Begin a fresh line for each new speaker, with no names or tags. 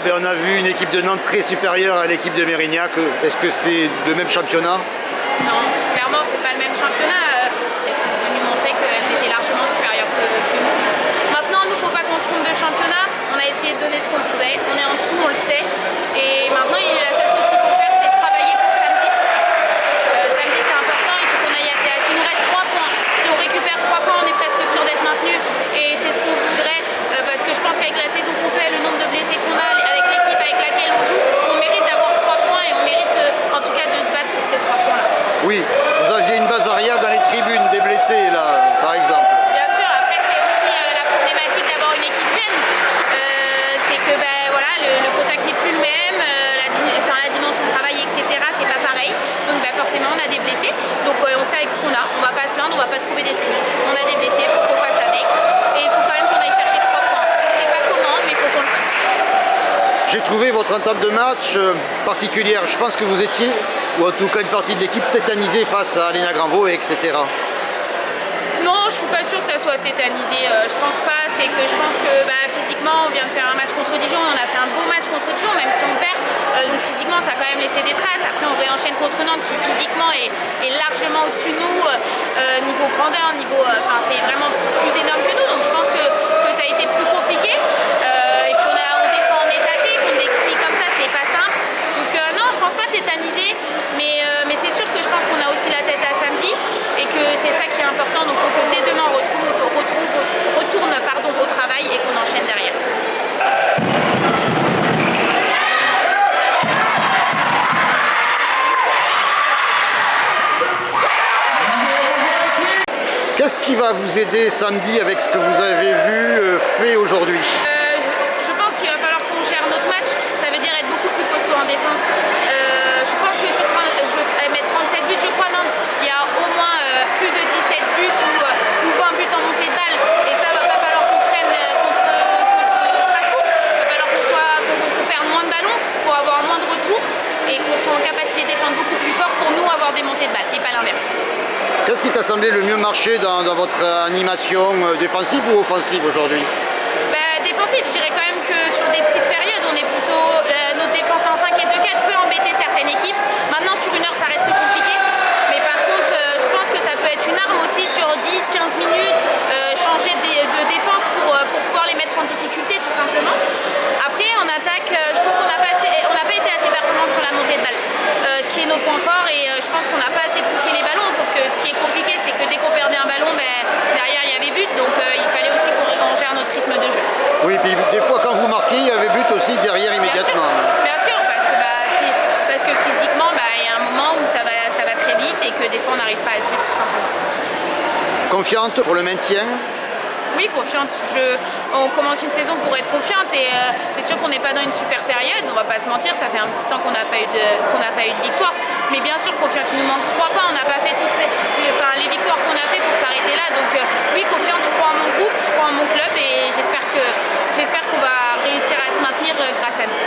soir, on a vu une équipe de Nantes très supérieure à l'équipe de Mérignac. Est-ce que c'est le même championnat?
Non, clairement, c'est pas le même championnat. Elles sont venues montrer qu'elles étaient largement supérieures que nous. Maintenant, nous, faut pas qu'on se trompe de championnat. On a essayé de donner ce qu'on pouvait. On est en dessous, on le sait. Et maintenant, la seule chose qu'il faut faire, c'est travailler pour samedi. Samedi, c'est important. Il faut qu'on aille à TH. Il nous reste 3 points. Si on récupère 3 points, on est presque sûr d'être maintenu. Et c'est ce qu'on voudrait. Parce que je pense qu'avec la saison qu'on fait, le nombre de blessés qu'on a, avec l'équipe avec laquelle on joue, on mérite d'avoir 3 points et on mérite en tout cas de se battre pour ces 3 points-là.
Oui, vous aviez une base arrière dans les tribunes des blessés, là, par exemple.
Bien sûr, après c'est aussi la problématique d'avoir une équipe jeune. C'est que voilà, le contact n'est plus le même, la dimension de travail, etc. c'est pas pareil. Donc forcément on a des blessés. Donc on fait avec ce qu'on a. On va pas se plaindre, on va pas trouver d'excuses. On a des blessés, il faut qu'on fasse avec. Et il faut quand même qu'on aille chercher 3 points. Je sais pas comment, mais il faut qu'on le fasse.
J'ai trouvé votre entame de match particulière. Je pense que vous étiez, ou en tout cas une partie de l'équipe, tétanisée face à Léna Granvaux, etc.
Non, je suis pas sûre que ça soit tétanisé. Je pense pas. C'est que je pense que physiquement, on vient de faire un match contre Dijon. On a fait un beau match contre Dijon, même si on perd. Donc physiquement, ça a quand même laissé des traces. Après, on réenchaîne contre Nantes, qui physiquement est largement au-dessus de nous, niveau grandeur, c'est vraiment plus énorme que nous. Donc je pense que ça a été plus compliqué. Et puis on défend en étagé contre des filles comme ça, c'est pas simple. Donc non, je pense pas tétaniser, mais c'est sûr que je pense qu'on a aussi la tête à samedi et que c'est ça qui est important. Donc il faut que dès demain on retourne au travail et qu'on enchaîne derrière.
Qu'est-ce qui va vous aider samedi avec ce que vous avez vu fait aujourd'hui?
Je pense qu'il va falloir qu'on gère notre match. Ça veut dire être beaucoup plus costaud en défense. Je pense que sur je vais mettre 37 buts, je crois, non, il y a au moins plus de 17 buts ou 20 buts en montée de balle. Et ça va pas falloir qu'on prenne contre Strasbourg. Il va falloir qu'on perde moins de ballons pour avoir moins de retours et qu'on soit en capacité de défendre beaucoup plus fort pour nous avoir des montées de balles et pas l'inverse.
Qu'est-ce qui t'a semblé le mieux marcher dans votre animation défensive ou offensive aujourd'hui?
Défensive, je dirais quand même que sur des petites périodes, on est plutôt notre défense en 5 et 2-4 peut embêter certaines équipes. Maintenant, sur une heure, ça reste compliqué. Mais par contre, je pense que ça peut être une arme aussi sur 10-15 minutes, changer de défense pour pouvoir les mettre en difficulté, tout simplement. Après, en attaque, je trouve qu'on n'a pas été assez performante sur la montée de balle, ce qui est nos points forts. Et je pense qu'on n'a pas assez poussé les ballons. Sauf que ce qui est compliqué, c'est que dès qu'on perdait un ballon, derrière il y avait but. Donc il fallait aussi qu'on gère notre rythme de jeu.
Oui, puis des fois quand vous marquez, il y avait but aussi derrière immédiatement.
Bien sûr, parce que physiquement, il y a un moment où ça va très vite et que des fois on n'arrive pas à suivre tout simplement.
Confiante pour le maintien?
Oui, confiante. On commence une saison pour être confiante et c'est sûr qu'on n'est pas dans une super période, on va pas se mentir, ça fait un petit temps qu'on n'a pas eu de victoire. Mais bien sûr, confiante, il nous manque 3 points, on n'a pas fait les victoires qu'on a fait pour s'arrêter là. Donc oui, confiante, je crois en mon groupe, je crois en mon club et j'espère qu'on va réussir à se maintenir grâce à nous.